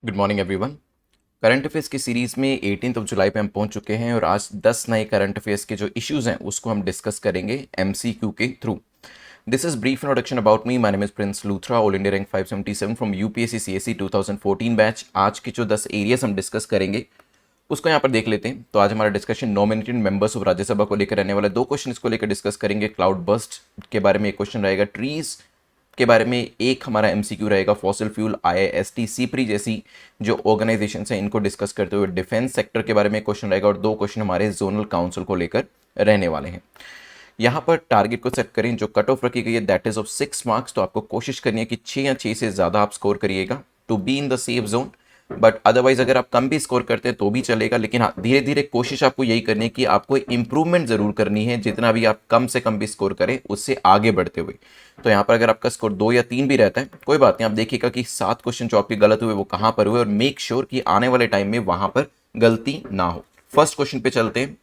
Good morning everyone. Current affairs की series में 18 जुलाई पे हम पहुंच चुके हैं और आज 10 नए करंट अफेयर्स के जो इश्यूज़ हैं उसको हम डिस्कस करेंगे एमसीक्यू के through. This is brief introduction about me. My name is Prince Luthra, all India rank 577 from UPSC CSC 2014 batch. आज के जो 10 एरियाज हम डिस्कस करेंगे उसको यहाँ पर देख लेते हैं। तो आज हमारा discussion nominated members of Rajya Sabha को लेकर रहने वाला है। 2 क्वेश्चन इसको लेकर डिस्कस करेंगे। क्लाउड बस्ट के बारे में एक क्वेश्चन रहेगा, ट्रीज के बारे में एक हमारा एमसीक्यू रहेगा, फॉसिल फ्यूल, आईआईएसटी, सीप्री जैसी जो ऑर्गेनाइजेशन हैं इनको डिस्कस करते हुए डिफेंस सेक्टर के बारे में एक क्वेश्चन रहेगा और 2 क्वेश्चन हमारे जोनल काउंसिल को लेकर रहने वाले हैं। यहाँ पर टारगेट को सेट करें, जो कट ऑफ रखी गई है दैट इज ऑफ 6 मार्क्स। तो आपको कोशिश करनी है कि 6 या 6 से ज़्यादा आप स्कोर करिएगा to be in the safe zone. But otherwise अगर आप कम भी स्कोर करते हैं तो भी चलेगा, लेकिन हाँ धीरे धीरे कोशिश आपको यही करनी है कि आपको इंप्रूवमेंट जरूर करनी है। जितना भी आप कम से कम भी स्कोर करें उससे आगे बढ़ते हुए। तो यहाँ पर अगर आपका स्कोर 2 या 3 भी रहता है कोई बात नहीं, आप देखिएगा कि 7 क्वेश्चन जो आपके गलत हुए वो कहाँ पर हुए और मेक श्योर कि आने वाले टाइम में वहां पर गलती ना हो। फर्स्ट क्वेश्चन पे चलते हैं।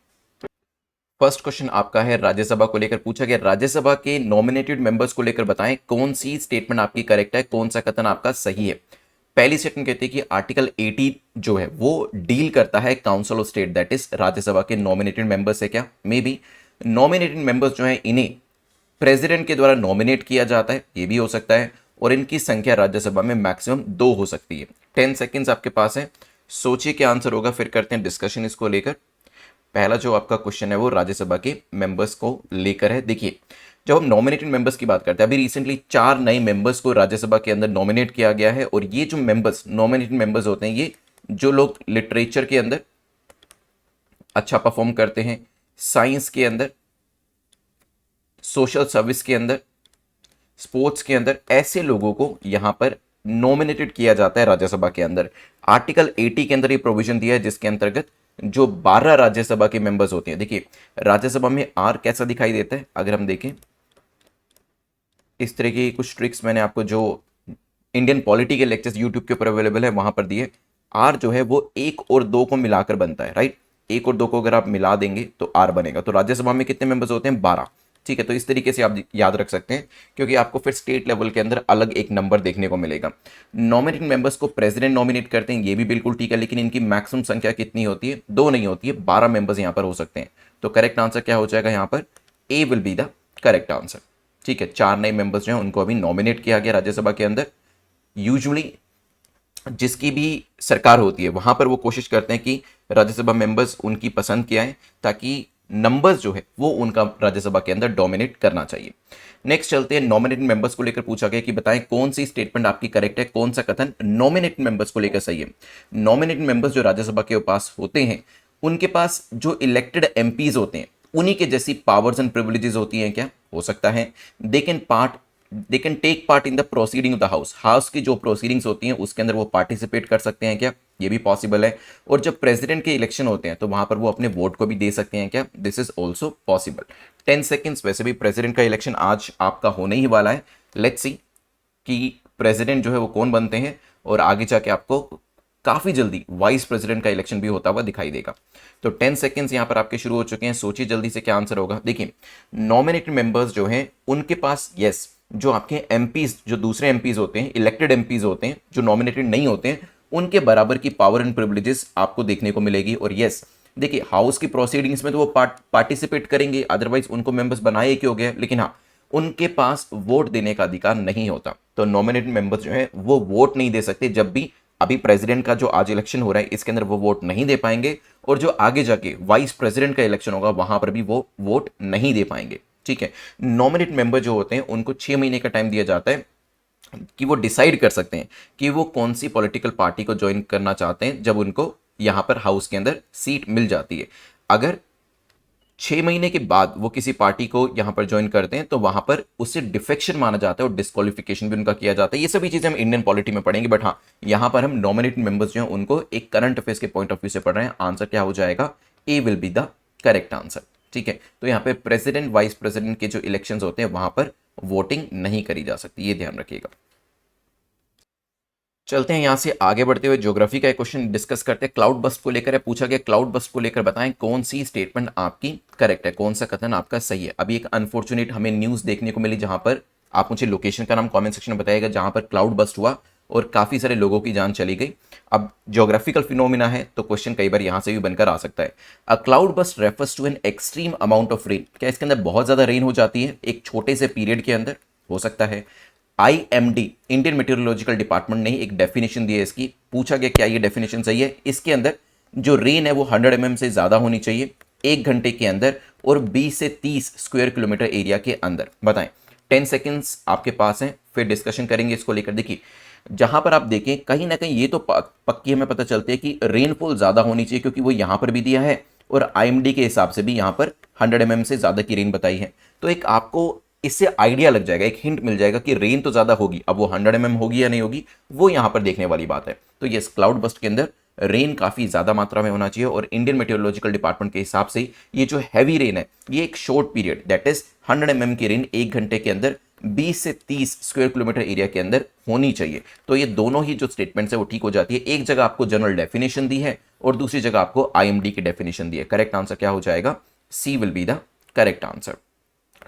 फर्स्ट क्वेश्चन आपका है राज्यसभा को लेकर पूछा गया। राज्यसभा के नॉमिनेटेड मेंबर्स को लेकर बताएं कौन सी स्टेटमेंट आपकी करेक्ट है, कौन सा कथन आपका सही है। पहली स्टेटमेंट कहती है कि आर्टिकल 80 जो है वो डील करता है council of state, that is Rajya Sabha के नॉमिनेटेड मेंबर्स है क्या। मे बी नॉमिनेटेड मेंबर्स जो है इन्हें प्रेसिडेंट के द्वारा नॉमिनेट किया जाता है, ये भी हो सकता है, और इनकी संख्या राज्यसभा में मैक्सिमम 2 हो सकती है। 10 सेकेंड्स आपके पास है, सोचिए क्या आंसर होगा, फिर करते हैं डिस्कशन इसको लेकर। पहला जो आपका क्वेश्चन है वो राज्यसभा के मेंबर्स को लेकर है। देखिए जब हम नॉमिनेटेड मेंबर्स की बात करते हैं, अभी रिसेंटली 4 नए मेंबर्स को राज्यसभा के अंदर नॉमिनेट किया गया है और ये जो मेंबर्स नॉमिनेटेड मेंबर्स होते हैं ये जो लोग लिटरेचर के अंदर अच्छा परफॉर्म करते हैं, साइंस के अंदर, सोशल सर्विस के अंदर, स्पोर्ट्स के अंदर, ऐसे लोगों को यहां पर नॉमिनेटेड किया जाता है राज्यसभा के अंदर। आर्टिकल 80 के अंदर ये प्रोविजन दिया है जिसके अंतर्गत जो 12 राज्यसभा के मेंबर्स होते हैं। देखिए राज्यसभा में आर कैसा दिखाई देता है, अगर हम देखें इस तरह की कुछ ट्रिक्स मैंने आपको जो इंडियन पॉलिटी के लेक्चर्स यूट्यूब के ऊपर अवेलेबल है वहां पर दिए। आर जो है वो 1 और 2 को मिलाकर बनता है, राइट। 1 और 2 को अगर आप मिला देंगे तो आर बनेगा। तो राज्यसभा में कितने मेंबर्स होते हैं, 12। ठीक है, तो इस तरीके से आप याद रख सकते हैं क्योंकि आपको फिर स्टेट लेवल के अंदर अलग एक नंबर देखने को मिलेगा। नॉमिनेटेड मेंबर्स को प्रेसिडेंट नॉमिनेट करते हैं, ये भी बिल्कुल ठीक है, लेकिन इनकी मैक्सिमम संख्या कितनी होती है, 2 नहीं होती है, 12 मेंबर्स यहां पर हो सकते हैं। तो करेक्ट आंसर क्या हो जाएगा यहाँ पर, A will be the correct answer. ठीक है, 4 नए मेंबर्स जो हैं उनको अभी नॉमिनेट किया गया राज्यसभा के अंदर। यूजुअली जिसकी भी सरकार होती है वहां पर वो कोशिश करते हैं कि राज्यसभा मेंबर्स उनकी पसंद के आए ताकि नंबर्स जो है वो उनका राज्यसभा के अंदर डोमिनेट करना चाहिए। नेक्स्ट चलते हैं, नॉमिनेटेड मेंबर्स को लेकर पूछा गया कि बताएं कौन सी स्टेटमेंट आपकी करेक्ट है, कौन सा कथन नॉमिनेटेड मेंबर्स को लेकर सही है। नॉमिनेटेड मेंबर्स जो राज्यसभा के पास होते हैं उनके पास जो इलेक्टेड एमपीज होते हैं उन्हीं के जैसी पावर्स एंड प्रिविलेजेस होती हैं क्या, हो सकता है। They can take part in the proceeding of the house, house की जो प्रोसीडिंग्स होती हैं उसके अंदर वो पार्टिसिपेट कर सकते हैं क्या, ये भी पॉसिबल है। और जब प्रेसिडेंट के इलेक्शन होते हैं तो वहां पर वो अपने वोट को भी दे सकते हैं क्या, this is also possible. 10 seconds, वैसे भी प्रेसिडेंट का इलेक्शन आज आपका होने ही वाला है। लेट्स सी कि प्रेसिडेंट जो है वो कौन बनते हैं और आगे जाके आपको काफी जल्दी वाइस प्रेसिडेंट का इलेक्शन भी होता हुआ दिखाई देगा। तो 10 सेकेंड्स यहां पर आपके शुरू हो चुके हैं, सोचिए जल्दी से क्या आंसर होगा। देखिए नॉमिनेटेड मेंबर्स जो हैं उनके पास यस जो आपके एमपीज, जो दूसरे एमपीज होते हैं, इलेक्टेड एमपीज होते हैं जो नॉमिनेटेड नहीं होते हैं, उनके बराबर की पावर एंड प्रिविलेजेस आपको देखने को मिलेगी। और यस देखिए हाउस की प्रोसीडिंग्स में तो वो पार्टिसिपेट करेंगे, अदरवाइज उनको मेंबर्स बनाए क्यों गए, लेकिन हाँ उनके पास वोट देने का अधिकार नहीं होता। तो नॉमिनेटेड मेंबर्स जो है वो वोट नहीं दे सकते जब भी अभी प्रेसिडेंट का जो आज इलेक्शन हो रहा है इसके अंदर वो वोट नहीं दे पाएंगे, और जो आगे जाके वाइस प्रेसिडेंट का इलेक्शन होगा वहां पर भी वो वोट नहीं दे पाएंगे। ठीक है, नॉमिनेट मेंबर जो होते हैं उनको 6 महीने का टाइम दिया जाता है कि वो डिसाइड कर सकते हैं कि वो कौन सी पॉलिटिकल पार्टी को ज्वाइन करना चाहते हैं जब उनको यहां पर हाउस के अंदर सीट मिल जाती है। अगर 6 महीने के बाद वो किसी पार्टी को यहां पर ज्वाइन करते हैं तो वहां पर उससे डिफेक्शन माना जाता है और डिस्क्वालिफिकेशन भी उनका किया जाता है। ये सभी चीजें हम इंडियन पॉलिटी में पढ़ेंगे, बट हाँ यहां पर हम नॉमिनेटेड मेंबर्स जो हैं उनको एक करंट अफेयर्स के पॉइंट ऑफ व्यू से पढ़ रहे हैं। आंसर क्या हो जाएगा, A will be the correct answer. ठीक है, तो यहाँ पे प्रेसिडेंट वाइस प्रेसिडेंट के जो इलेक्शंस होते हैं वहां पर वोटिंग नहीं करी जा सकती, ये ध्यान रखिएगा। चलते हैं यहां से आगे बढ़ते हुए ज्योग्राफी का एक क्वेश्चन डिस्कस करते हैं। क्लाउड बस्ट को लेकर है पूछा गया, क्लाउड बस्ट को लेकर बताएं कौन सी स्टेटमेंट आपकी करेक्ट है, कौन सा कथन आपका सही है। अभी एक अनफॉर्चुनेट हमें न्यूज देखने को मिली जहां पर आप मुझे लोकेशन का नाम कमेंट सेक्शन में बताइएगा जहां पर क्लाउड बस्ट हुआ और काफ़ी सारे लोगों की जान चली गई। अब ज्योग्राफिकल फिनोमिना है तो क्वेश्चन कई बार यहाँ से भी बनकर आ सकता है। A cloud burst refers to an extreme amount of rain, क्या इसके अंदर बहुत ज़्यादा रेन हो जाती है एक छोटे से पीरियड के अंदर, हो सकता है। आईएमडी, इंडियन मेट्रोलॉजिकल डिपार्टमेंट ने ही एक डेफिनेशन दी है इसकी, पूछा गया क्या ये डेफिनेशन सही है। इसके अंदर जो रेन है वो 100 mm से ज़्यादा होनी चाहिए 1 घंटे के अंदर और 20 से 30 स्क्वायर किलोमीटर एरिया के अंदर। बताएं, 10 सेकेंड्स आपके पास हैं, फिर डिस्कशन करेंगे इसको लेकर। देखिए जहां पर आप देखें कहीं ना कहीं ये तो पक्की हमें पता चलती है कि रेनफॉल ज़्यादा होनी चाहिए, क्योंकि वो यहाँ पर भी दिया है और आईएमडी के हिसाब से भी यहाँ पर 100 mm से ज़्यादा की रेन बताई है। तो एक आपको इससे आइडिया लग जाएगा, एक हिंट मिल जाएगा कि रेन तो ज़्यादा होगी। अब वो 100 mm होगी या नहीं होगी वो यहाँ पर देखने वाली बात है। तो ये क्लाउड बस्ट के अंदर रेन काफ़ी ज़्यादा मात्रा में होना चाहिए और इंडियन मेट्रोलॉजिकल डिपार्टमेंट के हिसाब से ये जो हैवी रेन है ये एक short period that is 100 mm की रेन 1 घंटे के अंदर 20 से 30 स्क्वायर किलोमीटर एरिया के अंदर होनी चाहिए। तो ये दोनों ही जो स्टेटमेंट्स है वो ठीक हो जाती है। एक जगह आपको जनरल डेफिनेशन दी है और दूसरी जगह आपको आईएमडी की डेफिनेशन दी है। करेक्ट आंसर क्या हो जाएगा? C will be the correct answer.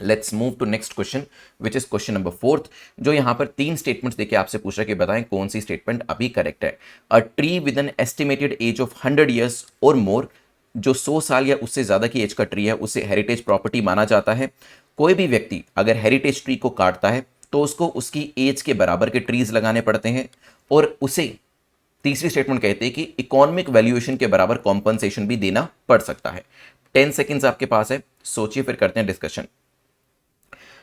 Let's move to next question which is question number 4, जो यहां पर 3 स्टेटमेंट्स देके आपसे पूछ रहा है कि बताएं कौन सी स्टेटमेंट अभी करेक्ट है। A tree with an estimated age of 100 years और मोर, जो 100 साल या उससे ज्यादा की एज का ट्री है उसे हेरिटेज प्रॉपर्टी माना जाता है। कोई भी व्यक्ति अगर हेरिटेज ट्री को काटता है तो उसको उसकी एज के बराबर के ट्रीज लगाने पड़ते हैं और उसे तीसरी स्टेटमेंट कहते हैं कि इकोनॉमिक वैल्यूएशन के बराबर कॉम्पनसेशन भी देना पड़ सकता है। 10 सेकेंड्स आपके पास है, सोचिए फिर करते हैं डिस्कशन।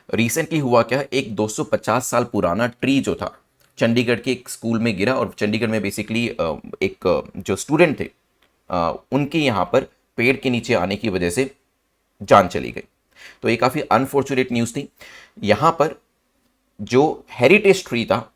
रिसेंटली हुआ क्या, एक 250 साल पुराना ट्री जो था चंडीगढ़ के एक स्कूल में गिरा और चंडीगढ़ में बेसिकली एक जो स्टूडेंट थे उनके यहाँ पर पेड़ के नीचे आने की वजह से जान चली गई। तो ये काफ़ी अनफॉर्चुनेट न्यूज़ थी। यहाँ पर जो हेरिटेज ट्री था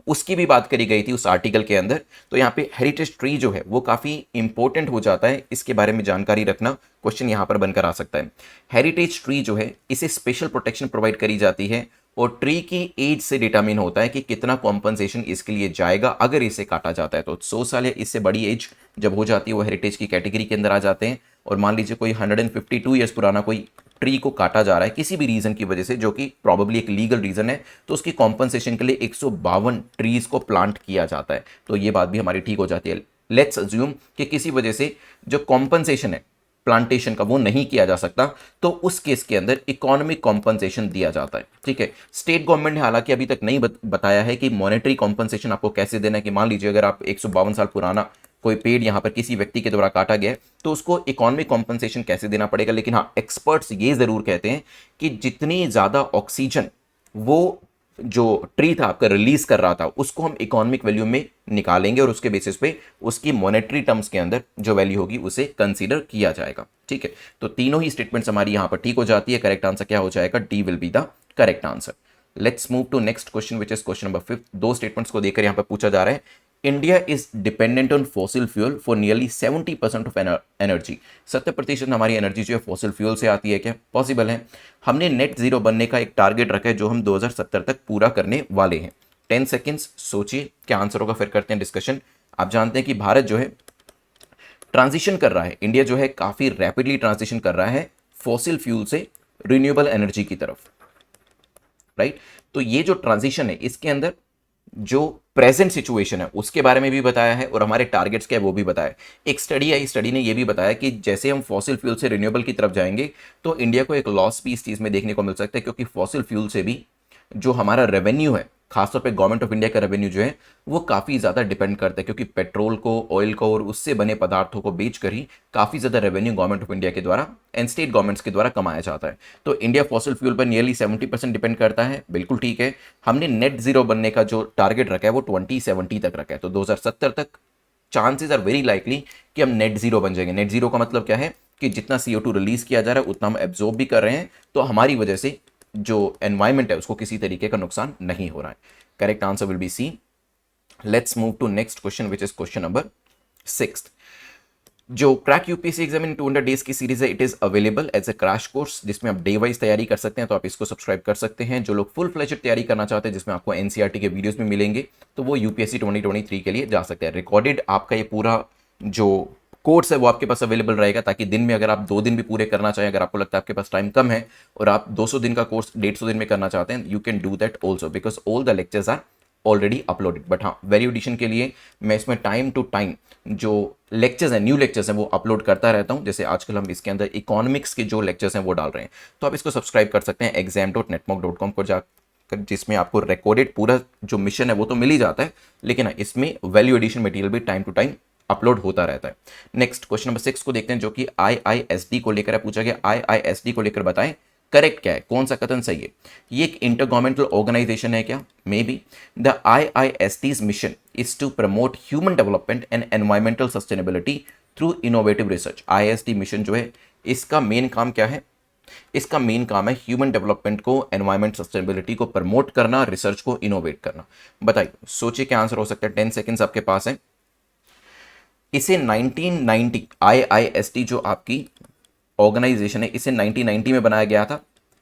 उसकी भी बात करी गई थी उस आर्टिकल के अंदर। तो यहाँ पे हेरिटेज ट्री जो है वो काफ़ी इंपॉर्टेंट हो जाता है, इसके बारे में जानकारी रखना क्वेश्चन यहाँ पर बनकर आ सकता है। हेरिटेज ट्री जो है इसे स्पेशल प्रोटेक्शन प्रोवाइड करी जाती है और ट्री की एज से डिटरमिन होता है कि कितना कॉम्पनसेशन इसके लिए जाएगा अगर इसे काटा जाता है। तो 100 साल या इससे बड़ी एज जब हो जाती है वो हेरिटेज की कैटेगरी के अंदर आ जाते हैं। और मान लीजिए कोई 152 ईयर्स पुराना कोई ट्री को काटा जा रहा है किसी भी रीजन की वजह से, जो कि प्रॉबेबली एक लीगल रीजन है, तो उसकी कॉम्पनसेशन के लिए 152 ट्रीज को प्लांट किया जाता है। तो ये बात भी हमारी ठीक हो जाती है। लेट्स अज्यूम कि किसी वजह से जो कॉम्पनसेशन है प्लांटेशन का वो नहीं किया जा सकता, तो उस केस के अंदर इकोनॉमिक कॉम्पनसेशन दिया जाता है। ठीक है, स्टेट गवर्नमेंट ने हालांकि अभी तक नहीं बताया है कि मॉनेटरी कॉम्पनसेशन आपको कैसे देना है। कि मान लीजिए अगर आप 152 साल पुराना कोई पेड़ यहाँ पर किसी व्यक्ति के द्वारा काटा गया है तो उसको इकोनॉमिक कॉम्पनसेशन कैसे देना पड़ेगा। लेकिन हाँ, एक्सपर्ट्स ये जरूर कहते हैं कि जितनी ज्यादा ऑक्सीजन वो जो ट्री था आपका रिलीज कर रहा था उसको हम इकोनॉमिक वैल्यू में निकालेंगे और उसके बेसिस पे उसकी मॉनेटरी टर्म्स के अंदर जो वैल्यू होगी उसे कंसीडर किया जाएगा। ठीक है, तो तीनों ही स्टेटमेंट्स हमारी यहां पर ठीक हो जाती है। करेक्ट आंसर क्या हो जाएगा? D will be the correct answer. Let's move to next question which is question number 5। दो स्टेटमेंट्स को देखकर यहां पर पूछा जा रहा है, India is dependent on fossil fuel for nearly 70% of energy. 70% हमारी एनर्जी जो है फॉसिल फ्यूल से आती है। क्या पॉसिबल है? हमने नेट जीरो बनने का एक टारगेट रखा है जो हम 2070 तक पूरा करने वाले हैं। 10 सेकेंड्स सोचिए क्या आंसर होगा, फिर करते हैं डिस्कशन। आप जानते हैं कि भारत जो है ट्रांजिशन कर रहा है, इंडिया जो है काफी रैपिडली ट्रांजिशन कर रहा है फॉसिल फ्यूल से रिन्यूएबल एनर्जी की तरफ, राइट। तो ये जो ट्रांजिशन है इसके अंदर जो प्रेजेंट सिचुएशन है उसके बारे में भी बताया है और हमारे टारगेट्स क्या है वो भी बताया है। एक स्टडी आई, स्टडी ने ये भी बताया कि जैसे हम फॉसिल फ्यूल से रिन्यूएबल की तरफ जाएंगे तो इंडिया को एक लॉस भी इस चीज में देखने को मिल सकता है, क्योंकि फॉसिल फ्यूल से भी जो हमारा रेवेन्यू है, खासतौर पे गवर्नमेंट ऑफ इंडिया का रेवेन्यू जो है वो काफ़ी ज़्यादा डिपेंड करता है, क्योंकि पेट्रोल को, ऑयल को और उससे बने पदार्थों को बेचकर ही काफ़ी ज़्यादा रेवेन्यू गवर्नमेंट ऑफ इंडिया के द्वारा एंड स्टेट गवर्नमेंट्स के द्वारा कमाया जाता है। तो इंडिया फॉसिल फ्यूल पर नियरली 70% डिपेंड करता है, बिल्कुल ठीक है। हमने नेट जीरो बनने का जो टारगेट रखा है वो 2070 तक रखा है, तो 2070 तक चांसेस आर वेरी लाइकली कि हम नेट जीरो बन जाएंगे। नेट जीरो का मतलब क्या है कि जितना CO2 रिलीज किया जा रहा है उतना हम एब्जॉर्ब भी कर रहे हैं, तो हमारी वजह से जो एनवायरमेंट है उसको किसी तरीके का नुकसान नहीं हो रहा है। Correct answer will be C. Let's move to next question which is question number 6। जो crack UPSC exam in 200 days की सीरीज है, it is available as a crash course जिसमें आप डे वाइज तैयारी कर सकते हैं, तो आप इसको सब्सक्राइब कर सकते हैं। जो लोग फुल फ्लेजेड तैयारी करना चाहते हैं जिसमें आपको एनसीईआरटी के वीडियोस भी मिलेंगे, तो वो यूपीएससी 2023 के लिए जा सकते हैं। रिकॉर्डेड आपका ये पूरा जो कोर्स है वो आपके पास अवेलेबल रहेगा, ताकि दिन में अगर आप 2 दिन भी पूरे करना चाहें, अगर आपको लगता है आपके पास टाइम कम है और आप 200 दिन का कोर्स 150 दिन में करना चाहते हैं, you can do that also, because all the lectures are already uploaded. But हाँ, वैल्यू एडिशन के लिए मैं इसमें टाइम टू टाइम जो लेक्चर्स हैं, न्यू लेक्चर्स हैं, वो अपलोड करता रहता हूँ। जैसे आजकल हम इसके अंदर इकोनॉमिक्स के जो लेक्चर्स हैं वो डाल रहे हैं, तो आप इसको सब्सक्राइब कर सकते हैं exam.netmock.com को जाकर, जिसमें आपको रिकॉर्डेड पूरा जो मिशन है वो तो मिल ही जाता है, लेकिन इसमें वैल्यू एडिशन मटेरियल भी टाइम टू टाइम अपलोड होता रहता है। नेक्स्ट क्वेश्चन नंबर 6 को देखते हैं, जो कि IISD को लेकर पूछा गया। IISD को लेकर बताएं करेक्ट क्या है, कौन सा कथन सही है। ये एक इंटरगवर्नमेंटल ऑर्गेनाइजेशन है क्या? May be. The IISD's mission is to promote human development and environmental sustainability through innovative research. IISD mission जो है, इसका मेन काम क्या है? इसका मेन काम है ह्यूमन डेवलपमेंट को, एनवायरमेंट सस्टेनेबिलिटी को प्रमोट करना, रिसर्च को इनोवेट करना। बताइए, सोचिए क्या आंसर हो सकता है। 10 सेकेंड्स आपके पास है। इसे 1990 IISD जो आपकी ऑर्गेनाइजेशन है, इसे 1990 में बनाया गया था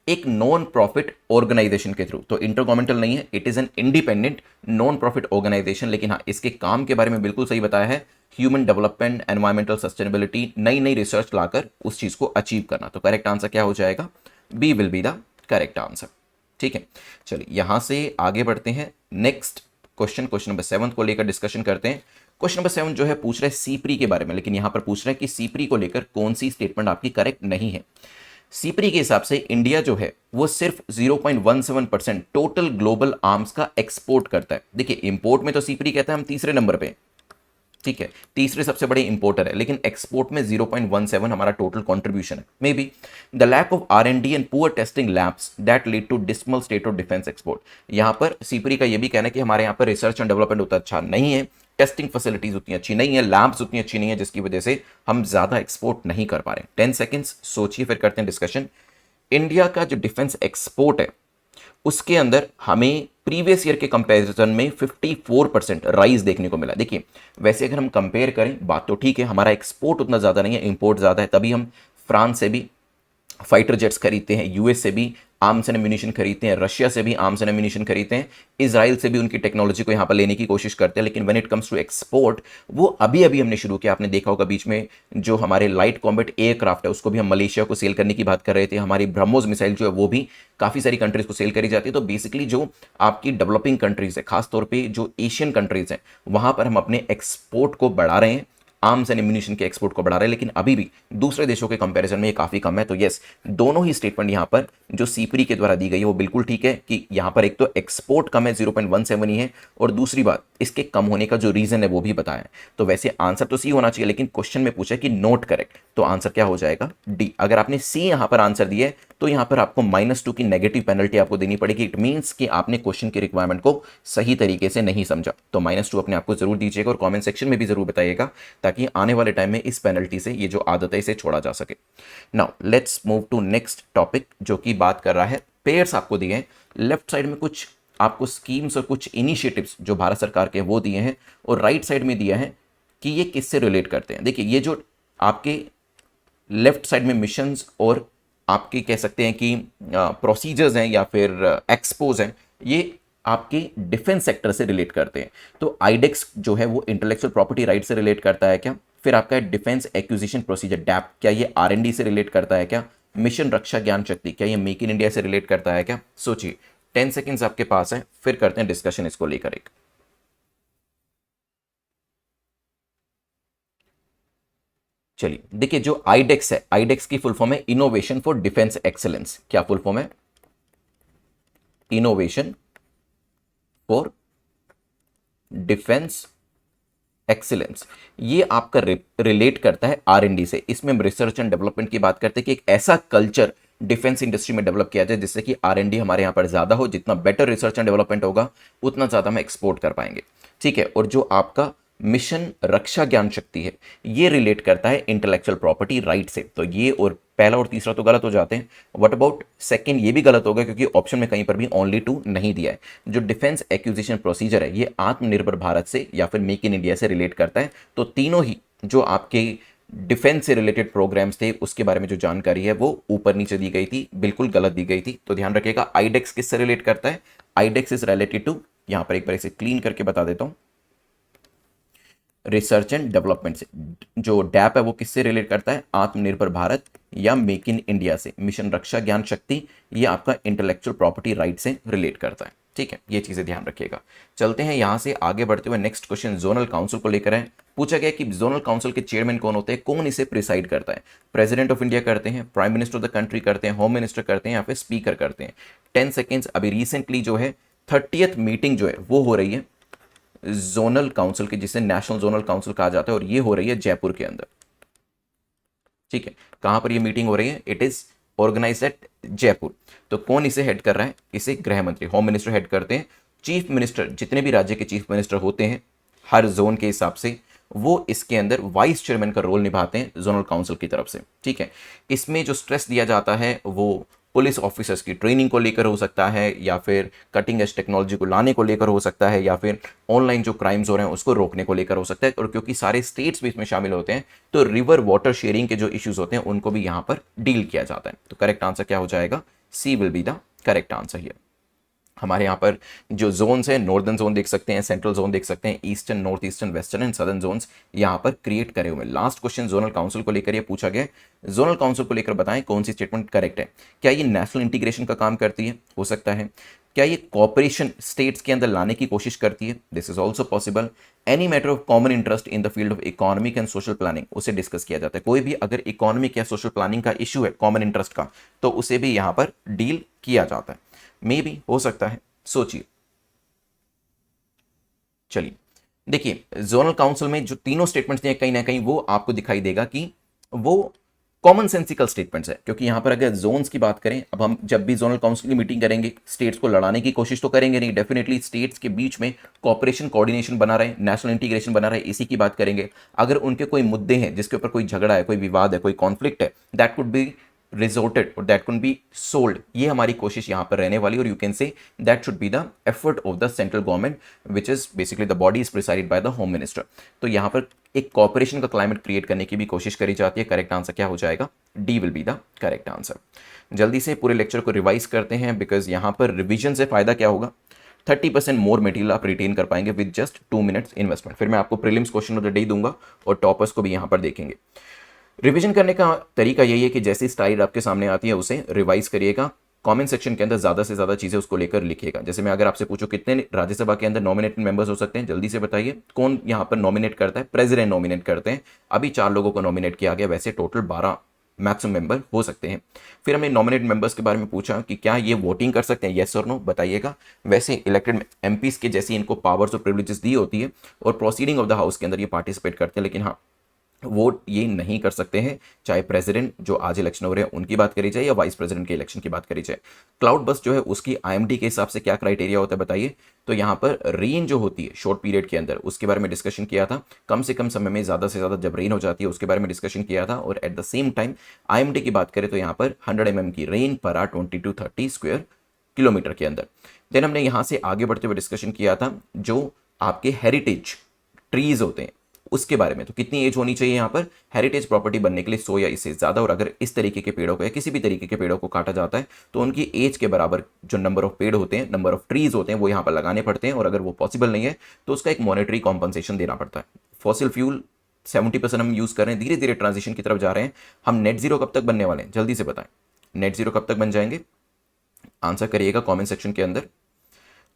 एक नॉन प्रॉफिट ऑर्गेनाइजेशन के थ्रू। तो इंटरगवर्नमेंटल नहीं है, it is an independent non profit organisation. लेकिन हाँ, इसके काम के बारे में बिल्कुल सही बताया है, ह्यूमन डेवलपमेंट, एनवायरमेंटल सस्टेनेबिलिटी, नई नई रिसर्च लाकर उस चीज को अचीव करना। तो करेक्ट आंसर क्या हो जाएगा? B will be the correct answer. ठीक है, चलिए यहां से आगे बढ़ते हैं। नेक्स्ट क्वेश्चन नंबर 7 को लेकर डिस्कशन करते हैं। क्वेश्चन नंबर 7 जो है पूछ रहा है सीप्री के बारे में, लेकिन यहां पर पूछ रहा है कि सीप्री को लेकर कौन सी स्टेटमेंट आपकी करेक्ट नहीं है। सीप्री के हिसाब से इंडिया जो है वो सिर्फ 0.17% टोटल ग्लोबल आर्म्स का एक्सपोर्ट करता है। देखिए, इंपोर्ट में तो सीप्री कहता है हम तीसरे नंबर पे, ठीक है, तीसरे सबसे बड़े इंपोर्टर है, लेकिन एक्सपोर्ट में 0.17 हमारा टोटल कंट्रीब्यूशन है। May B the lack of R&D and poor testing labs that lead to dismal state of defence export. यहां पर सीपरी का यह भी कहना है कि हमारे यहाँ पर रिसर्च एंड डेवलपमेंट उतना अच्छा नहीं है, टेस्टिंग फैसिलिटीज उतनी अच्छी नहीं है, लैब्स उतनी अच्छी नहीं है, जिसकी वजह से हम ज्यादा एक्सपोर्ट नहीं कर पा रहे। 10 सेकेंड्स सोचिए, फिर करते हैं डिस्कशन। इंडिया का जो डिफेंस एक्सपोर्ट है उसके अंदर हमें प्रीवियस ईयर के कंपैरिजन में 54% राइज देखने को मिला। देखिए, वैसे अगर हम कंपेयर करें, बात तो ठीक है, हमारा एक्सपोर्ट उतना ज़्यादा नहीं है, इंपोर्ट ज़्यादा है, तभी हम फ्रांस से भी फाइटर जेट्स खरीदते हैं, यूएस से भी आर्म्स एंड एम्यूनिशन खरीदते हैं, रशिया से भी आर्म्स एंड एम्यूनिशन खरीदते हैं, इजराइल से भी उनकी टेक्नोलॉजी को यहाँ पर लेने की कोशिश करते हैं। लेकिन when it comes to export, वो अभी अभी हमने शुरू किया। आपने देखा होगा बीच में जो हमारे लाइट कॉम्बैट एयरक्राफ्ट है उसको भी हम मलेशिया को सेल करने की बात कर रहे थे, हमारी ब्रह्मोस मिसाइल जो है वो भी काफ़ी सारी कंट्रीज को सेल करी जाती है। तो बेसिकली जो आपकी डेवलपिंग कंट्रीज है, खासतौर पर जो एशियन कंट्रीज हैं, वहाँ पर हम अपने एक्सपोर्ट को बढ़ा रहे हैं, आर्म्स एंड एम्यूनिशन के एक्सपोर्ट को बढ़ा रहे हैं, लेकिन अभी भी दूसरे देशों के कंपैरिजन में ये काफी कम है। तो यस, दोनों ही स्टेटमेंट यहां पर जो सीपरी के द्वारा दी गई है वो बिल्कुल ठीक है कि यहां पर एक तो एक्सपोर्ट कम है, 0.17 ही है, और दूसरी बात इसके कम होने का जो रीजन है वो भी बताया है। तो वैसे आंसर तो सी होना चाहिए, लेकिन क्वेश्चन में पूछा कि नोट करेक्ट, तो आंसर क्या हो जाएगा? डी। अगर आपने सी यहां पर आंसर दिया है तो यहां पर आपको -2 की नेगेटिव पेनल्टी आपको देनी पड़ेगी। इट मींस कि आपने क्वेश्चन की रिक्वायरमेंट को सही तरीके से नहीं समझा। तो -2 अपने आपको जरूर दीजिएगा और कमेंट सेक्शन में भी जरूर बताइएगा, ताकि आने वाले टाइम में इस पेनल्टी से ये जो आदत है इसे छोड़ा जा सके। Now let's move to next topic, जो कि बात कर रहा है पेयर्स आपको दिए हैं। लेफ्ट साइड में कुछ आपको स्कीम्स और कुछ इनिशिएटिव्स जो भारत सरकार के वो दिए हैं, और राइट साइड में दिया है कि ये किससे रिलेट करते हैं। देखिए, ये जो आपके लेफ्ट साइड में मिशंस और आपके कह सकते हैं कि प्रोसीजर्स हैं या फिर एक्सपोज हैं, ये आपके डिफेंस सेक्टर से रिलेट करते हैं। तो आईडेक्स जो है वो इंटेलेक्चुअल प्रॉपर्टी राइट से रिलेट करता है क्या? फिर आपका डिफेंस एक्विजिशन प्रोसीजर डैप, क्या ये R&D से रिलेट करता है क्या? मिशन रक्षा ज्ञान शक्ति, क्या ये मेक इन इंडिया से रिलेट करता है क्या? सोचिए, 10 सेकेंड्स आपके पास है, फिर करते हैं डिस्कशन इसको लेकर एक। चलिए देखिए, जो आईडेक्स है, आईडेक्स की फुल फॉर्म है इनोवेशन फॉर डिफेंस एक्सेलेंस। क्या फुल फॉर्म है? Innovation for defence excellence. ये आपका रिलेट करता है R&D से। इसमें हम रिसर्च एंड डेवलपमेंट की बात करते हैं कि एक ऐसा कल्चर डिफेंस इंडस्ट्री में डेवलप किया जाए जिससे कि R&D हमारे यहाँ पर ज्यादा हो। जितना बेटर रिसर्च एंड डेवलपमेंट होगा उतना ज्यादा हम एक्सपोर्ट कर पाएंगे। ठीक है, और जो आपका मिशन रक्षा ज्ञान शक्ति है, ये रिलेट करता है इंटेलेक्चुअल प्रॉपर्टी राइट से। तो ये और पहला और तीसरा तो गलत हो जाते हैं। What about second? ये भी गलत होगा, क्योंकि ऑप्शन में कहीं पर भी ओनली 2 नहीं दिया है। जो डिफेंस एक्विजिशन प्रोसीजर है, ये आत्मनिर्भर भारत से या फिर मेक इन इंडिया से रिलेट करता है। तो तीनों ही जो आपके डिफेंस से रिलेटेड प्रोग्राम्स थे उसके बारे में जो जानकारी है वो ऊपर नीचे दी गई थी, बिल्कुल गलत दी गई थी। तो ध्यान रखिएगा, आईडेक्स किससे रिलेट करता है? आईडेक्स इज रिलेटेड टू, यहां पर एक बार इसे क्लीन करके बता देता हूं, रिसर्च एंड डेवलपमेंट से। जो डैप है वो किससे रिलेट करता है? आत्मनिर्भर भारत या मेक इन इंडिया से। मिशन रक्षा ज्ञान शक्ति, ये आपका इंटेलेक्चुअल प्रॉपर्टी राइट से रिलेट करता है। ठीक है, ये चीजें ध्यान रखिएगा। चलते हैं यहां से आगे बढ़ते हुए, नेक्स्ट क्वेश्चन जोनल काउंसिल को लेकर है। पूछा गया कि जोनल काउंसिल के चेयरमैन कौन होते हैं, कौन इसे प्रिसाइड करता है। प्रेसिडेंट ऑफ इंडिया करते हैं, prime minister of the country करते हैं, होम मिनिस्टर करते हैं, या फिर स्पीकर करते हैं। 10 सेकेंड्स। अभी रिसेंटली जो है 30th मीटिंग जो है वो हो रही है जोनल काउंसिल की, जिसे नेशनल जोनल काउंसिल कहा जाता है, और ये हो रही है जयपुर के अंदर। ठीक है, कहां पर ये मीटिंग हो रही है, it is organise at Jaipur. तो कौन इसे हेड कर रहा है, इसे गृह मंत्री, होम मिनिस्टर हेड करते हैं। चीफ मिनिस्टर, जितने भी राज्य के चीफ मिनिस्टर होते हैं हर जोन के हिसाब से, वो इसके अंदर वाइस चेयरमैन का रोल निभाते हैं जोनल काउंसिल की तरफ से। ठीक है, इसमें जो स्ट्रेस दिया जाता है वो पुलिस ऑफिसर्स की ट्रेनिंग को लेकर हो सकता है, या फिर कटिंग एज टेक्नोलॉजी को लाने को लेकर हो सकता है, या फिर ऑनलाइन जो क्राइम्स हो रहे हैं उसको रोकने को लेकर हो सकता है। और क्योंकि सारे स्टेट्स भी इसमें शामिल होते हैं, तो रिवर वाटर शेयरिंग के जो इश्यूज होते हैं उनको भी यहां पर डील किया जाता है। तो करेक्ट आंसर क्या हो जाएगा, C will be the correct answer here. हमारे यहाँ पर जो जोन्स है, नॉर्दर्न जोन देख सकते हैं, सेंट्रल जोन देख सकते हैं, eastern, north eastern, western and southern zones यहाँ पर क्रिएट करे हुए हैं। लास्ट क्वेश्चन जोनल काउंसिल को लेकर ये पूछा गया, जोनल काउंसिल को लेकर बताएं कौन सी स्टेटमेंट करेक्ट है। क्या ये नेशनल इंटीग्रेशन का काम करती है, हो सकता है। क्या ये कॉपरेशन स्टेट्स के अंदर लाने की कोशिश करती है, this is also possible. Any matter of common interest in the field of economic and social planning, उसे डिस्कस किया जाता है। कोई भी अगर इकोनॉमिक या सोशल प्लानिंग का इशू है कॉमन इंटरेस्ट का, तो उसे भी यहां पर डील किया जाता है। मे भी, हो सकता है, सोचिए। चलिए देखिए, जोनल काउंसिल में जो तीनों स्टेटमेंट्स दिए कहीं ना कहीं वो आपको दिखाई देगा कि वो कॉमन सेंसिकल स्टेटमेंट्स है। क्योंकि यहां पर अगर जोन्स की बात करें, अब हम जब भी जोनल काउंसिल की मीटिंग करेंगे, स्टेट्स को लड़ाने की कोशिश तो करेंगे नहीं, डेफिनेटली स्टेट्स के बीच में कॉपरेशन, कोऑर्डिनेशन बना रहे, नेशनल इंटीग्रेशन बना रहे, इसी की बात करेंगे। अगर उनके कोई मुद्दे हैं जिसके ऊपर कोई झगड़ा है, कोई विवाद है, कोई कॉन्फ्लिक्ट है, दैट कुड बी रिजोर्टेड और दैट कुड बी सोल्ड, ये हमारी कोशिश यहां पर रहने वाली। और you can say that should be the effort of the central government, which is basically the body is presided by the home minister. तो यहां पर एक कॉपरेशन का क्लाइमेट क्रिएट करने की भी कोशिश करी जाती है। करेक्ट आंसर क्या हो जाएगा, D will be the correct answer. जल्दी से पूरे लेक्चर को रिवाइज करते हैं, बिकॉज यहां पर रिविजन से फायदा क्या होगा, 30% मोर मटेरियल आप रिटेन कर पाएंगे विद जस्ट 2 मिनट्स इन्वेस्टमेंट। फिर मैं आपको prelims question of the day दूंगा और टॉपर्स को भी यहां पर देखेंगे। रिवीजन करने का तरीका यही है कि जैसी स्लाइड आपके सामने आती है उसे रिवाइज करिएगा। कमेंट सेक्शन के अंदर ज़्यादा से ज़्यादा चीज़ें उसको लेकर लिखिएगा। जैसे मैं अगर आपसे पूछूं कितने राज्यसभा के अंदर नॉमिनेटेड मेंबर्स हो सकते हैं, जल्दी से बताइए। कौन यहाँ पर नॉमिनेट करता है, प्रेसिडेंट नॉमिनेट करते हैं। अभी 4 लोगों को नॉमिनेट किया गया, वैसे टोटल 12 मैक्सिमम मेंबर हो सकते हैं। फिर हमने नॉमिनेट मेंबर्स के बारे में पूछा कि क्या ये वोटिंग कर सकते हैं, येस और नो बताइएगा। वैसे इलेक्टेड एमपीज के जैसी इनको पावर्स और प्रिविलेजेस दी होती है और प्रोसीडिंग ऑफ द हाउस के अंदर ये पार्टिसिपेट करते हैं, लेकिन हाँ वोट ये नहीं कर सकते हैं। चाहे प्रेसिडेंट जो आज इलेक्शन हो रहे हैं उनकी बात करी जाए या वाइस प्रेसिडेंट के इलेक्शन की बात करी जाए। क्लाउड बस्ट जो है उसकी आईएमडी के हिसाब से क्या क्राइटेरिया होता है बताइए। तो यहाँ पर रेन जो होती है शॉर्ट पीरियड के अंदर, उसके बारे में डिस्कशन किया था। कम से कम समय में ज़्यादा से ज़्यादा जब रेन हो जाती है उसके बारे में डिस्कशन किया था। और at the same time IMD की बात करें तो यहाँ पर 100 mm की रेन पर आर 20 to 30 स्क्वायर किलोमीटर के अंदर। देन हमने यहाँ से आगे बढ़ते हुए डिस्कशन किया था जो आपके हेरिटेज ट्रीज होते हैं उसके बारे में। तो कितनी एज होनी चाहिए यहाँ पर हेरिटेज प्रॉपर्टी बनने के लिए, 100 या इससे ज़्यादा। और अगर इस तरीके के पेड़ों को या किसी भी तरीके के पेड़ों को काटा जाता है तो उनकी एज के बराबर जो नंबर ऑफ पेड़ होते हैं, नंबर ऑफ ट्रीज होते हैं, वो यहाँ पर लगाने पड़ते हैं। और अगर वो पॉसिबल नहीं है तो उसका एक मॉनेटरी कॉम्पनसेशन देना पड़ता है। फॉसिल फ्यूल 70% हम यूज़ कर रहे हैं, धीरे धीरे ट्रांजिशन की तरफ जा रहे हैं। हम नेट जीरो कब तक बनने वाले हैं, जल्दी से बताएं। नेट जीरो कब तक बन जाएंगे, आंसर करिएगा कॉमेंट सेक्शन के अंदर।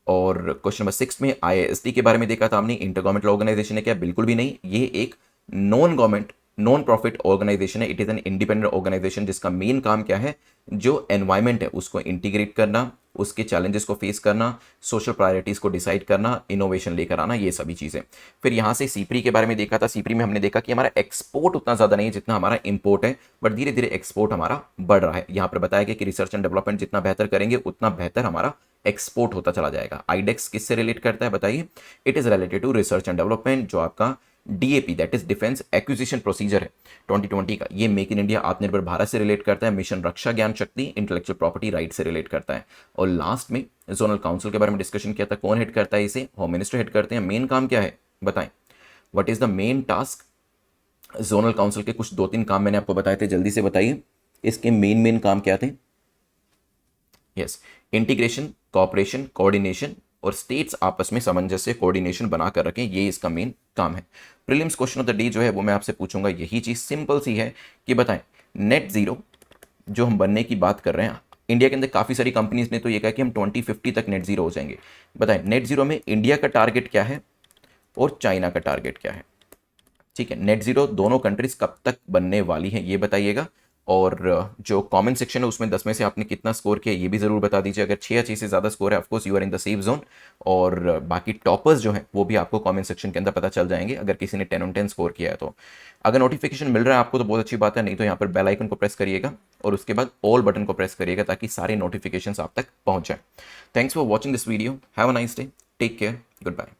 और क्वेश्चन नंबर 6 में आईएसटी के बारे में देखा था हमने, इंटर गवर्नमेंटल ऑर्गेनाइजेशन है क्या, बिल्कुल भी नहीं। ये एक non government non profit organisation है। It is an independent organisation जिसका मेन काम क्या है, जो एनवायरमेंट है उसको इंटीग्रेट करना, उसके चैलेंजेस को फेस करना, सोशल प्रायोरिटीज़ को डिसाइड करना, इनोवेशन लेकर आना, ये सभी चीज़ें। फिर यहाँ से सीपरी के बारे में देखा था। सीपरी में हमने देखा कि हमारा एक्सपोर्ट उतना ज़्यादा नहीं है जितना हमारा इंपोर्ट है, बट धीरे धीरे एक्सपोर्ट हमारा बढ़ रहा है। यहाँ पर बताया गया कि रिसर्च एंड डेवलपमेंट जितना बेहतर करेंगे उतना बेहतर हमारा एक्सपोर्ट होता चला जाएगा। आईडेक्स किससे रिलेट करता है बताइए। It is related to research and development. जो आपका DAP that is defence acquisition procedure है 2020 का, ये मेक इन इंडिया आत्मनिर्भर भारत से रिलेट करता है। मिशन रक्षा ज्ञान शक्ति इंटेलेक्चुअल प्रॉपर्टी राइट से रिलेट करता है। और लास्ट में जोनल काउंसिल के बारे में डिस्कशन किया था। कौन हेड करता है इसे, होम मिनिस्टर हेड करते हैं। मेन काम क्या है बताएं, what is the main task zonal council के। कुछ 2-3 काम मैंने आपको बताए थे, जल्दी से बताइए इसके मेन काम क्या थे। यस, इंटीग्रेशन, कॉपरेशन, कोऑर्डिनेशन और स्टेट्स आपस में सामंजस्य कोऑर्डिनेशन बनाकर रखें, ये इसका मेन काम है। Prelims question of the day जो है वो मैं आपसे पूछूंगा, यही चीज सिंपल सी है कि बताएं नेट जीरो जो हम बनने की बात कर रहे हैं इंडिया के अंदर काफ़ी सारी कंपनीज ने तो ये कहा कि हम 2050 तक नेट जीरो हो जाएंगे। बताएं नेट जीरो में इंडिया का टारगेट क्या है और चाइना का टारगेट क्या है। ठीक है, नेट जीरो दोनों कंट्रीज कब तक बनने वाली हैं ये बताइएगा। और जो कमेंट सेक्शन है उसमें 10 में से आपने कितना स्कोर किया ये भी ज़रूर बता दीजिए। अगर 6 या 6 से ज़्यादा स्कोर है of course you are in the safe zone. और बाकी टॉपर्स जो हैं वो भी आपको कमेंट सेक्शन के अंदर पता चल जाएंगे अगर किसी ने 10 on 10 स्कोर किया है तो। अगर नोटिफिकेशन मिल रहा है आपको तो बहुत अच्छी बात है, नहीं तो यहाँ पर बेल आइकन को प्रेस करिएगा और उसके बाद ऑल बटन को प्रेस करिएगा ताकि सारे नोटिफिकेशन आप तक पहुँच जाए। Thanks for watching this video, have a nice day, take care, good bye.